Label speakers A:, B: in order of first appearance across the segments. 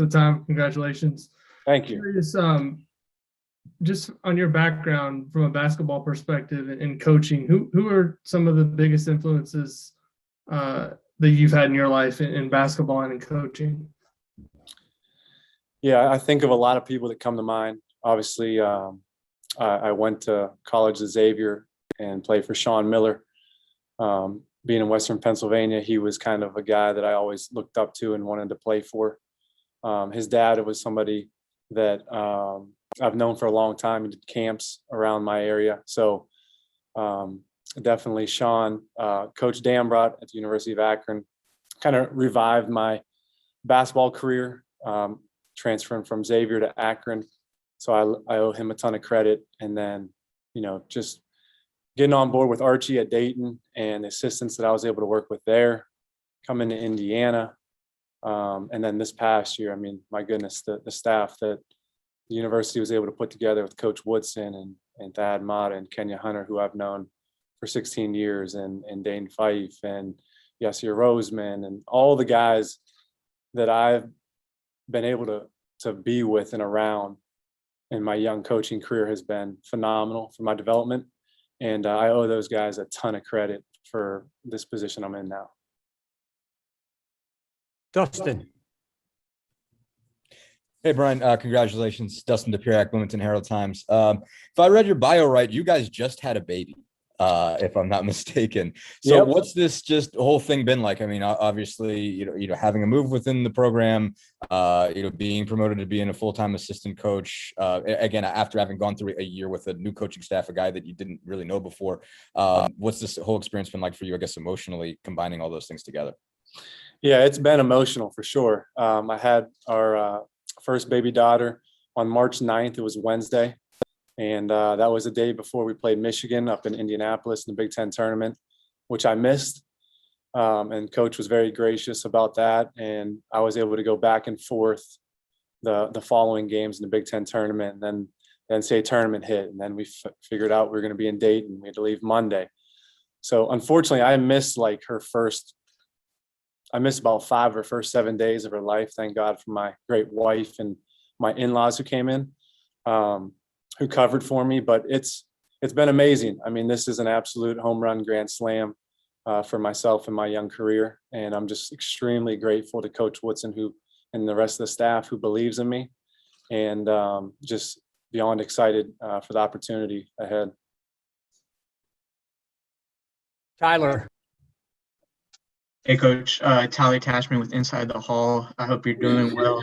A: for the time. Congratulations.
B: Thank you.
A: Curious, just on your background from a basketball perspective and coaching, who are some of the biggest influences that you've had in your life in basketball and in coaching?
B: Yeah, I think of a lot of people that come to mind. Obviously, I went to college at Xavier and played for Sean Miller. Being in Western Pennsylvania, he was kind of a guy that I always looked up to and wanted to play for. His dad was somebody that I've known for a long time. He did camps around my area. So definitely Sean. Coach Dambrot at the University of Akron kind of revived my basketball career, transferring from Xavier to Akron. So I owe him a ton of credit. And then, just getting on board with Archie at Dayton and the assistants that I was able to work with there, coming to Indiana. And then this past year, I mean, my goodness, the staff that the university was able to put together with Coach Woodson and Thad Mata and Kenya Hunter, who I've known for 16 years, and Dane Fife and Yasir Roseman, and all the guys that I've been able to be with and around in my young coaching career has been phenomenal for my development. And I owe those guys a ton of credit for this position I'm in now.
C: Dustin.
D: Hey, Brian, congratulations. Dustin DePierac, Bloomington Herald-Times. If I read your bio right, you guys just had a baby, if I'm not mistaken. So
B: Yep.
D: What's this just whole thing been like? I mean, obviously, having a move within the program, being promoted to being a full-time assistant coach, again, after having gone through a year with a new coaching staff, a guy that you didn't really know before. What's this whole experience been like for you, I guess, emotionally, combining all those things together?
B: Yeah, it's been emotional for sure. I had our first baby daughter on March 9th. It was Wednesday. And that was the day before we played Michigan up in Indianapolis in the Big Ten tournament, which I missed. And coach was very gracious about that. And I was able to go back and forth the following games in the Big Ten tournament. And then the NCAA tournament hit. And then we figured out we were going to be in Dayton. We had to leave Monday. So unfortunately, I missed about 5 of her first 7 days of her life. Thank God for my great wife and my in-laws who came in, who covered for me. But it's been amazing. I mean, this is an absolute home run grand slam for myself and my young career. And I'm just extremely grateful to Coach Woodson and the rest of the staff who believes in me, and just beyond excited for the opportunity ahead.
C: Tyler.
E: Hey, Coach. Tyler Tashman with Inside the Hall. I hope you're doing well.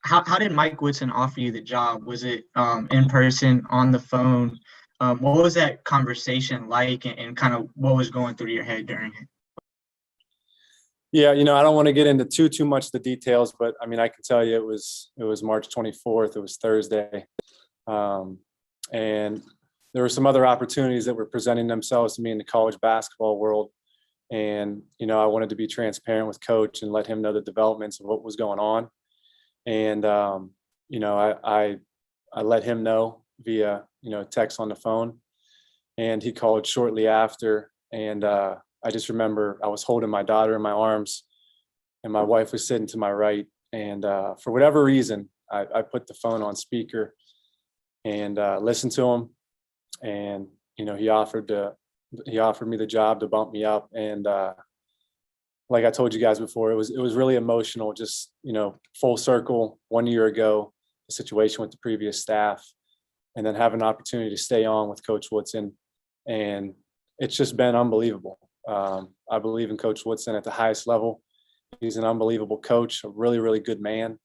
E: How did Mike Woodson offer you the job? Was it in person, on the phone? What was that conversation like, and kind of what was going through your head during it?
B: Yeah, I don't want to get into too much of the details, but I mean, I can tell you it was March 24th. It was Thursday. And there were some other opportunities that were presenting themselves to me in the college basketball world. And, I wanted to be transparent with Coach and let him know the developments of what was going on. And, I let him know via, text on the phone, and he called shortly after. And I just remember I was holding my daughter in my arms and my wife was sitting to my right. And for whatever reason, I put the phone on speaker and listened to him. And, he offered me the job to bump me up. And like I told you guys before, it was really emotional, just, full circle 1 year ago, the situation with the previous staff, and then have an opportunity to stay on with Coach Woodson. And it's just been unbelievable. I believe in Coach Woodson at the highest level. He's an unbelievable coach, a really, really good man.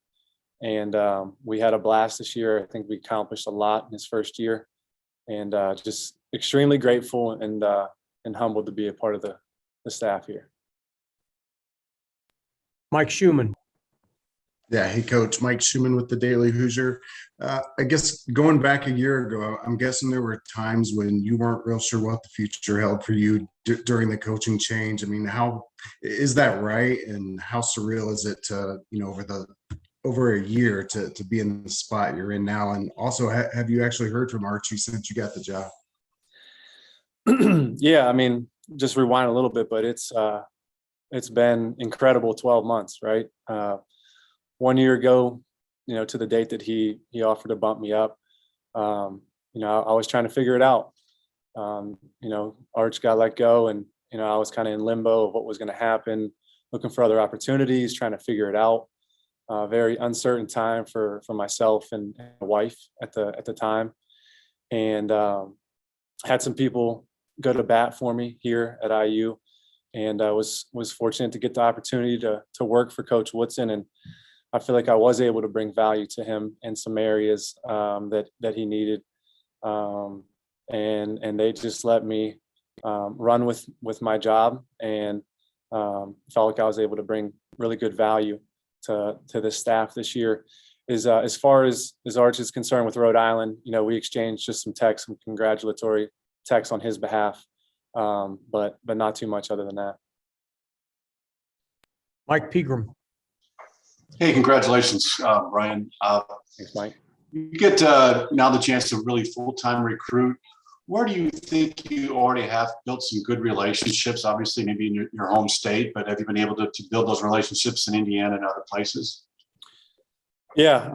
B: And we had a blast this year. I think we accomplished a lot in his first year, and just extremely grateful and humbled to be a part of the staff here.
C: Mike Schumann.
F: Yeah. Hey, Coach. Mike Schumann with the Daily Hoosier. I guess going back a year ago, I'm guessing there were times when you weren't real sure what the future held for you during the coaching change. I mean, how is that right? And how surreal is it to, over a year to be in the spot you're in now? And also, have you actually heard from Archie since you got the job?
B: Yeah, I mean, just rewind a little bit, but it's been incredible 12 months, right? 1 year ago, to the date that he offered to bump me up, I was trying to figure it out. Arch got let go, and I was kind of in limbo of what was going to happen, looking for other opportunities, trying to figure it out. Very uncertain time for myself and my wife at the time, and had some people go to bat for me here at IU, and I was fortunate to get the opportunity to work for Coach Woodson, and I feel like I was able to bring value to him in some areas that he needed, and they just let me run with my job, and felt like I was able to bring really good value to the staff this year. As far as Arch is concerned with Rhode Island, we exchanged just some texts, some congratulatory texts on his behalf, but not too much other than that.
C: Mike Pegram.
G: Hey, congratulations, Brian.
B: Thanks, Mike.
G: You get now the chance to really full-time recruit. Where do you think you already have built some good relationships? Obviously, maybe in your home state, but have you been able to build those relationships in Indiana and other places?
B: Yeah,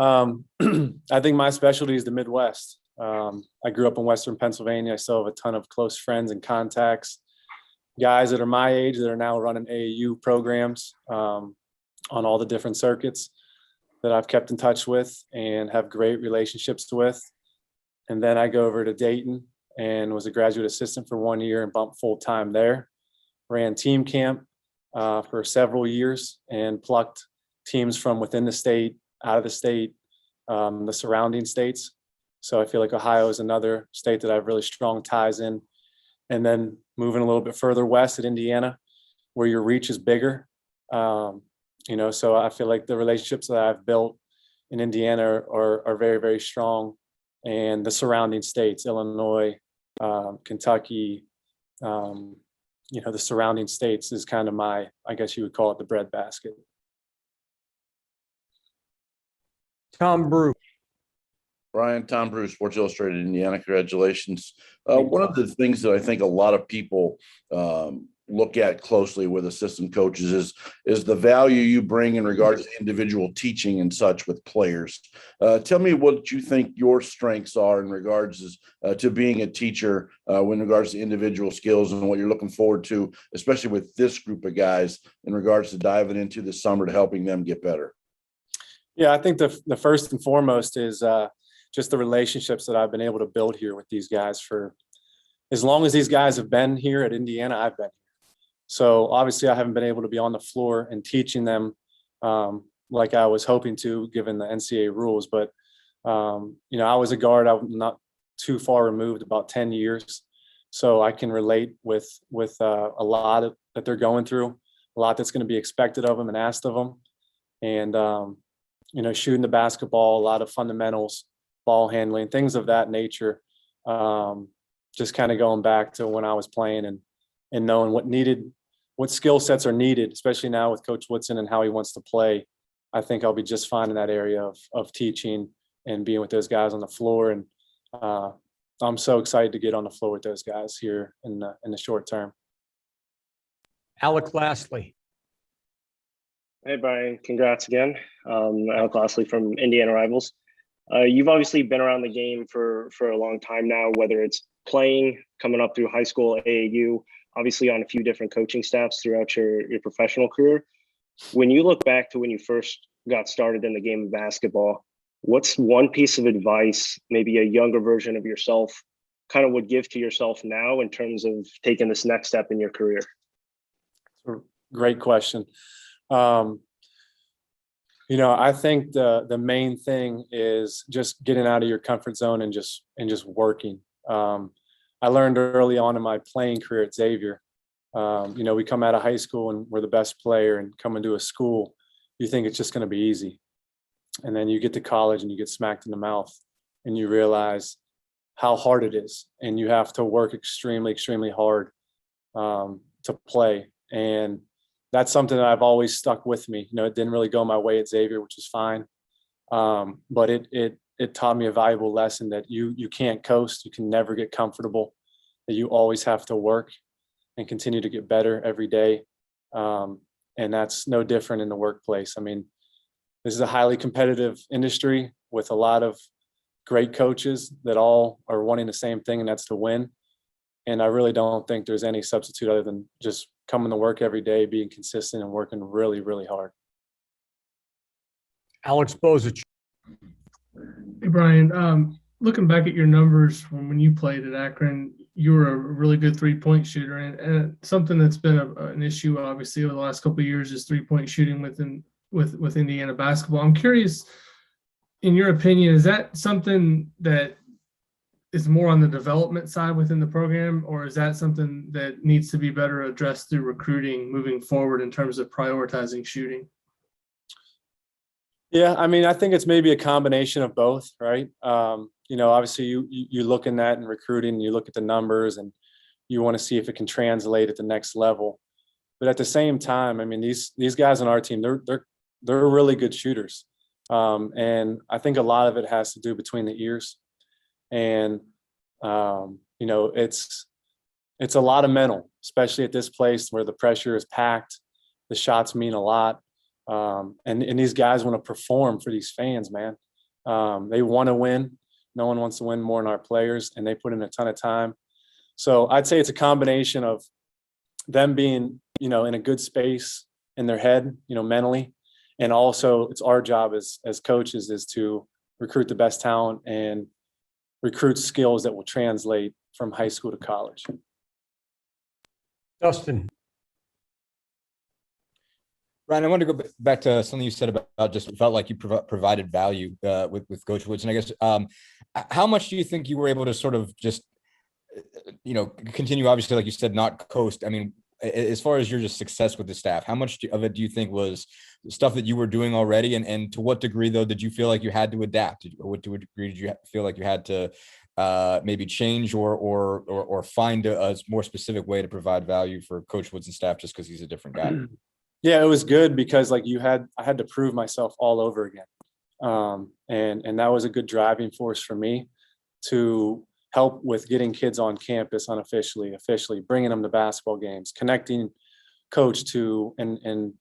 B: I think my specialty is the Midwest. I grew up in Western Pennsylvania. I still have a ton of close friends and contacts, guys that are my age that are now running AAU programs on all the different circuits that I've kept in touch with and have great relationships with. And then I go over to Dayton and was a graduate assistant for 1 year and bumped full-time there. Ran team camp for several years and plucked teams from within the state, out of the state, the surrounding states. So I feel like Ohio is another state that I have really strong ties in. And then moving a little bit further west at Indiana, where your reach is bigger. So I feel like the relationships that I've built in Indiana are very, very strong. And the surrounding states, Illinois, Kentucky, the surrounding states is kind of my, I guess you would call it the breadbasket.
C: Tom Brew.
H: Brian, Tom Bruce, Sports Illustrated, Indiana. Congratulations. One of the things that I think a lot of people look at closely with assistant coaches is the value you bring in regards to individual teaching and such with players. Tell me what you think your strengths are in regards to being a teacher in regards to individual skills and what you're looking forward to, especially with this group of guys in regards to diving into the summer to helping them get better.
B: Yeah, I think the first and foremost is just the relationships that I've been able to build here with these guys for as long as these guys have been here at Indiana, I've been here. So obviously I haven't been able to be on the floor and teaching them like I was hoping to, given the NCAA rules. But, I was a guard. I'm not too far removed, about 10 years. So I can relate with a lot that they're going through, a lot that's going to be expected of them and asked of them. And, shooting the basketball, a lot of fundamentals, ball handling, things of that nature. Just kind of going back to when I was playing and knowing what skill sets are needed, especially now with Coach Woodson and how he wants to play. I think I'll be just fine in that area of teaching and being with those guys on the floor. And I'm so excited to get on the floor with those guys here in the short term.
C: Alec Lastly.
I: Hey, Brian. Congrats again. Alec Lastly from Indiana Rivals. You've obviously been around the game for a long time now, whether it's playing, coming up through high school, AAU, obviously on a few different coaching staffs throughout your professional career. When you look back to when you first got started in the game of basketball, what's one piece of advice maybe a younger version of yourself kind of would give to yourself now in terms of taking this next step in your career?
B: Great question. I think the main thing is just getting out of your comfort zone and just working. I learned early on in my playing career at Xavier, we come out of high school and we're the best player, and come into a school, you think it's just going to be easy. And then you get to college and you get smacked in the mouth and you realize how hard it is. And you have to work extremely, extremely hard to play. And that's something that I've always stuck with me. It didn't really go my way at Xavier, which is fine. But it taught me a valuable lesson that you can't coast. You can never get comfortable, that you always have to work and continue to get better every day. And that's no different in the workplace. I mean, this is a highly competitive industry with a lot of great coaches that all are wanting the same thing, and that's to win. And I really don't think there's any substitute other than just coming to work every day, being consistent, and working really, really hard.
C: Alex Bozich.
A: Hey, Brian, looking back at your numbers from when you played at Akron, you were a really good three-point shooter, and something that's been an issue, obviously, over the last couple of years is three-point shooting with Indiana basketball. I'm curious, in your opinion, is that something that is more on the development side within the program, or is that something that needs to be better addressed through recruiting moving forward in terms of prioritizing shooting?
B: Yeah, I mean, I think it's maybe a combination of both, right? Obviously you look in that in recruiting, you look at the numbers, and you want to see if it can translate at the next level. But at the same time, I mean, these guys on our team, they're really good shooters, and I think a lot of it has to do between the ears, and it's a lot of mental, especially at this place where the pressure is packed, the shots mean a lot. And these guys want to perform for these fans, man. They want to win. No one wants to win more than our players, and they put in a ton of time. So I'd say it's a combination of them being, in a good space in their head, mentally. And also it's our job as coaches is to recruit the best talent and recruit skills that will translate from high school to college.
C: Dustin.
D: Ryan, I want to go back to something you said about just felt like you provided value with Coach Woods. And I guess, how much do you think you were able to sort of just, continue, obviously, like you said, not coast? I mean, as far as your just success with the staff, how much of it do you think was stuff that you were doing already? And to what degree, though, did you feel like you had to adapt? Or what degree did you feel like you had to maybe change or find a more specific way to provide value for Coach Woods and staff just because he's a different guy?
B: Yeah, it was good because I had to prove myself all over again. And that was a good driving force for me to help with getting kids on campus unofficially, officially, bringing them to basketball games, connecting coach to, and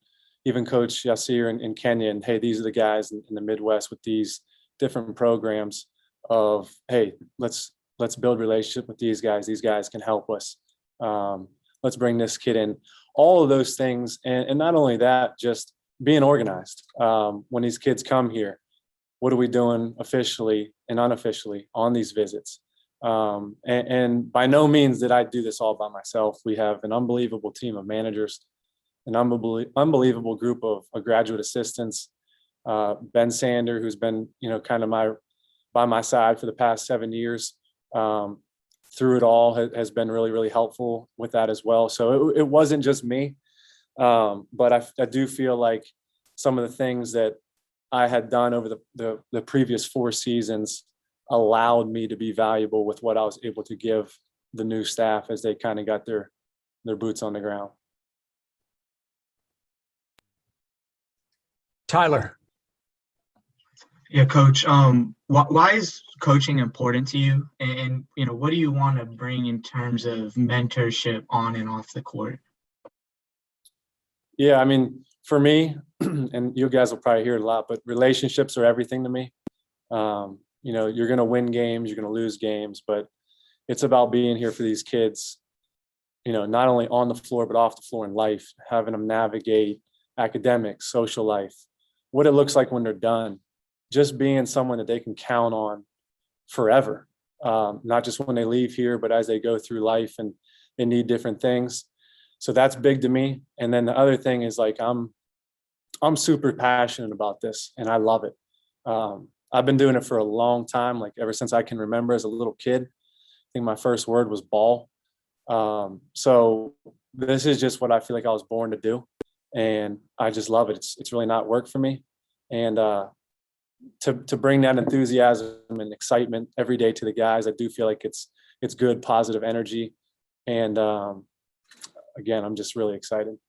B: even Coach Yasir in Kenya. And hey, these are the guys in the Midwest with these different programs of, hey, let's build relationship with these guys. These guys can help us. Let's bring this kid in. All of those things. And not only that, just being organized. When these kids come here, what are we doing officially and unofficially on these visits? And by no means did I do this all by myself. We have an unbelievable team of managers, an unbelievable group of graduate assistants. Ben Sander, who's been, kind of by my side for the past 7 years. Through it all has been really, really helpful with that as well. So it wasn't just me, but I do feel like some of the things that I had done over the previous 4 seasons allowed me to be valuable with what I was able to give the new staff as they kind of got their boots on the ground.
C: Tyler.
E: Yeah, Coach. Why is coaching important to you? And what do you want to bring in terms of mentorship on and off the court?
B: Yeah, I mean, for me, and you guys will probably hear it a lot, but relationships are everything to me. You're going to win games, you're going to lose games, but it's about being here for these kids, not only on the floor, but off the floor in life, having them navigate academics, social life, what it looks like when they're done. Just being someone that they can count on forever, not just when they leave here, but as they go through life and they need different things. So that's big to me. And then the other thing is I'm super passionate about this and I love it. I've been doing it for a long time, like ever since I can remember as a little kid. I think my first word was ball. So this is just what I feel like I was born to do. And I just love it. It's really not work for me. And, to bring that enthusiasm and excitement every day to the guys, I do feel like it's good, positive energy. And again, I'm just really excited.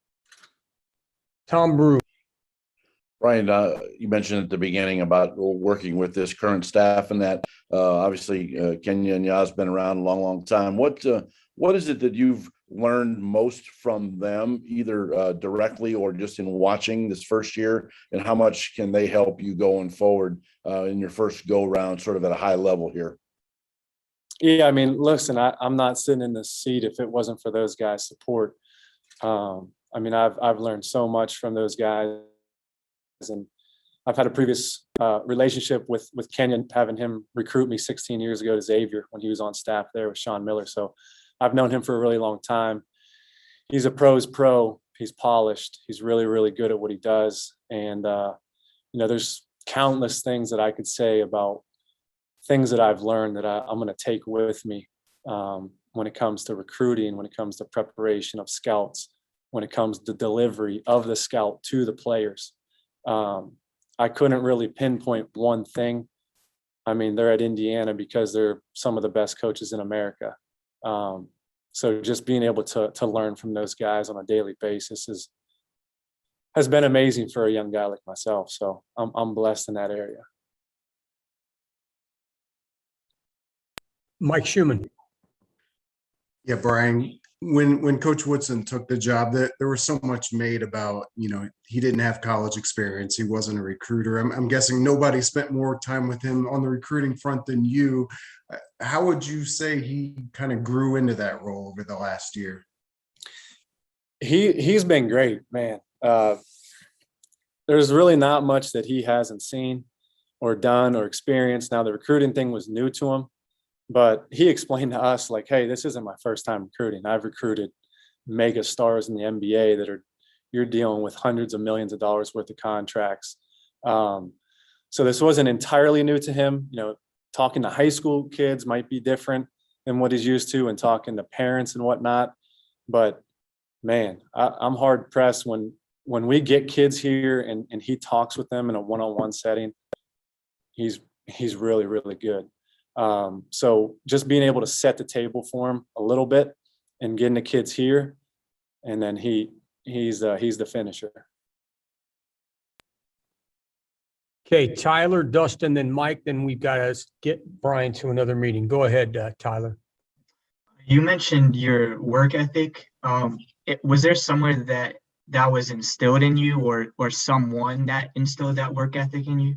C: Tom Brew.
H: Brian, you mentioned at the beginning about working with this current staff and that obviously Kenya and Yaz been around a long, long time. What is it that you've learned most from them, either directly or just in watching this first year? And how much can they help you going forward in your first go round, sort of at a high level here?
B: Yeah, I mean, listen, I'm not sitting in this seat if it wasn't for those guys' support. I mean, I've learned so much from those guys, and I've had a previous relationship with Kenyon, having him recruit me 16 years ago to Xavier when he was on staff there with Sean Miller. So I've known him for a really long time. He's a pro's pro. He's polished. He's really, really good at what he does. And, you know, there's countless things that I could say about things that I've learned that I'm going to take with me when it comes to recruiting, when it comes to preparation of scouts, when it comes to delivery of the scout to the players. I couldn't really pinpoint one thing. I mean, they're at Indiana because they're some of the best coaches in America. So just being able to learn from those guys on a daily basis has been amazing for a young guy like myself. So I'm blessed in that area.
C: Mike Schumann.
F: Yeah, Brian, when Coach Woodson took the job, that there was so much made about, you know, he didn't have college experience. He wasn't a recruiter. I'm guessing nobody spent more time with him on the recruiting front than you. How would you say he kind of grew into that role over the last year?
B: He's been great, man. There's really not much that he hasn't seen or done or experienced. Now, the recruiting thing was new to him, but he explained to us, like, hey, this isn't my first time recruiting. I've recruited mega stars in the NBA that you're dealing with hundreds of millions of dollars worth of contracts. So this wasn't entirely new to him. You know, talking to high school kids might be different than what he's used to, and talking to parents and whatnot. But man, I'm hard pressed when we get kids here and he talks with them in a one-on-one setting. He's really, really good. So just being able to set the table for him a little bit and getting the kids here, and then he's the finisher.
C: Okay, Tyler, Dustin, then Mike, then we've got to get Brian to another meeting. Go ahead, Tyler.
E: You mentioned your work ethic. Was there somewhere that was instilled in you, or someone that instilled that work ethic in you?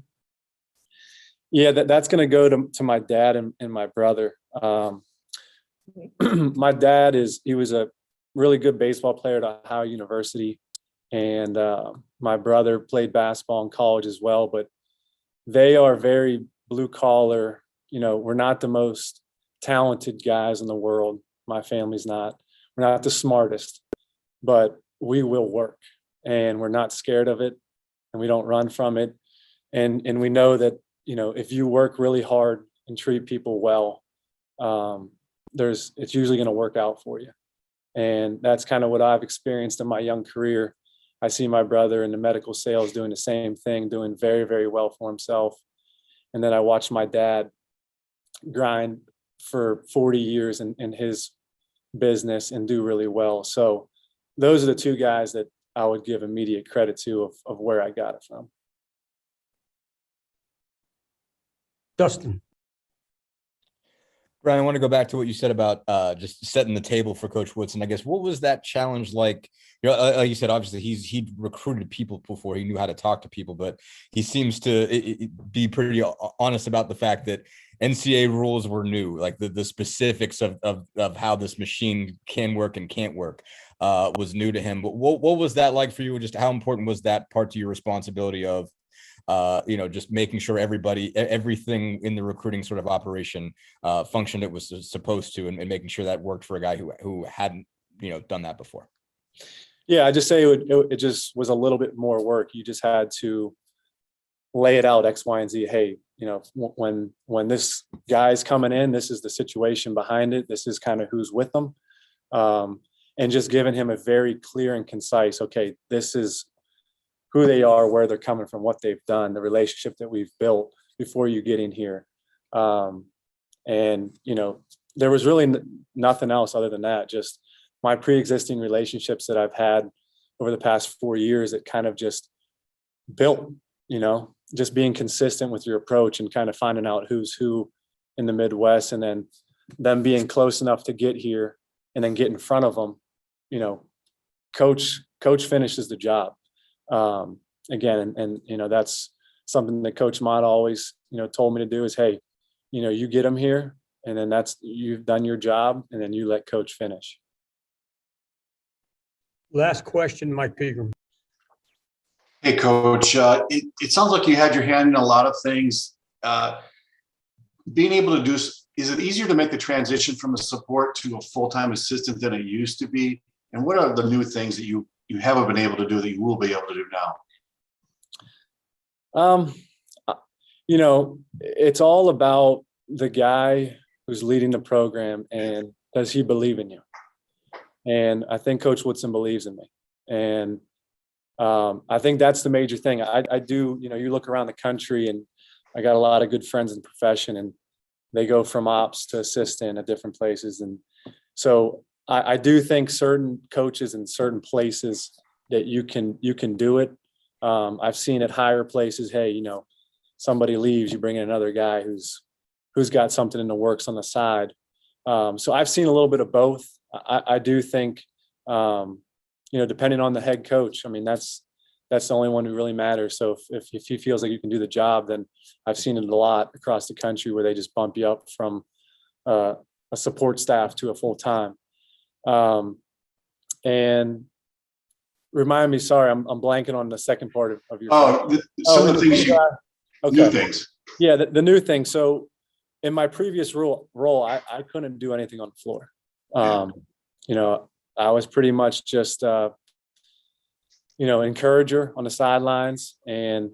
B: Yeah, that's going to go to my dad and my brother. My dad he was a really good baseball player at Ohio University, and my brother played basketball in college as well. But they are very blue collar. You know, we're not the most talented guys in the world. My family's not. We're not the smartest, but we will work, and we're not scared of it, and we don't run from it. And we know that, you know, if you work really hard and treat people well, it's usually going to work out for you. And that's kind of what I've experienced in my young career. I see my brother in the medical sales doing the same thing, doing very, very well for himself. And then I watched my dad grind for 40 years in his business and do really well. So those are the two guys that I would give immediate credit to of where I got it from.
C: Dustin.
D: Brian, I want to go back to what you said about just setting the table for Coach Woodson. I guess, what was that challenge like? You know, like you said, obviously he'd recruited people before, he knew how to talk to people, but he seems to be pretty honest about the fact that NCAA rules were new, like the specifics of how this machine can work and can't work was new to him. But what was that like for you? Just how important was that part to your responsibility of, you know, just making sure everything in the recruiting sort of operation functioned it was supposed to, and making sure that worked for a guy who hadn't, you know, done that before?
B: Yeah, I just say it just was a little bit more work. You just had to lay it out X, Y, and Z. Hey, you know, when this guy's coming in, this is the situation behind it. This is kind of who's with them, and just giving him a very clear and concise. Okay, this is who they are, where they're coming from, what they've done, the relationship that we've built before you get in here. And, you know, there was really nothing else other than that. Just my pre-existing relationships that I've had over the past 4 years that kind of just built, you know, just being consistent with your approach and kind of finding out who's who in the Midwest, and then them being close enough to get here and then get in front of them you know, coach finishes the job. Again, and you know, that's something that Coach Mott always, you know, told me to do is, hey, you know, you get them here, and then you've done your job, and then you let coach finish.
C: Last question, Mike Pegram.
G: Hey, Coach. It sounds like you had your hand in a lot of things. Being able to do, is it easier to make the transition from a support to a full-time assistant than it used to be? And what are the new things that you haven't been able to do that you will be able to do now?
B: You know, it's all about the guy who's leading the program, and does he believe in you? And I think Coach Woodson believes in me. And I think that's the major thing. I do, you know, you look around the country, and I got a lot of good friends in the profession, and they go from ops to assistant at different places. And so I do think certain coaches in certain places that you can do it. I've seen at higher places, hey, you know, somebody leaves, you bring in another guy who's got something in the works on the side. So I've seen a little bit of both. I do think, you know, depending on the head coach, I mean, that's the only one who really matters. So if he feels like you can do the job, then I've seen it a lot across the country where they just bump you up from a support staff to a full-time. And remind me, sorry, I'm blanking on the second part of your question.
G: Some of the things new things.
B: Yeah, the new thing. So in my previous role, I couldn't do anything on the floor. You know, I was pretty much just, you know, encourager on the sidelines, and,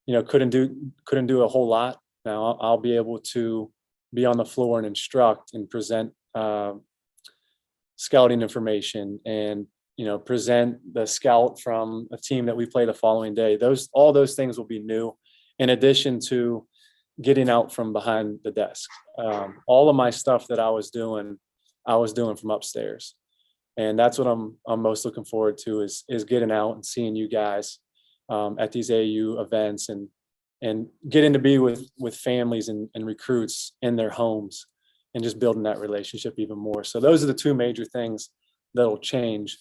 B: you know, couldn't do a whole lot. Now I'll be able to be on the floor and instruct and present scouting information, and, you know, present the scout from a team that we play the following day. All those things will be new, in addition to getting out from behind the desk. All of my stuff that I was doing from upstairs. And that's what I'm most looking forward to is getting out and seeing you guys at these AU events, and getting to be with families and recruits in their homes, and just building that relationship even more. So those are the two major things that'll change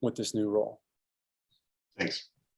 B: with this new role.
G: Thanks.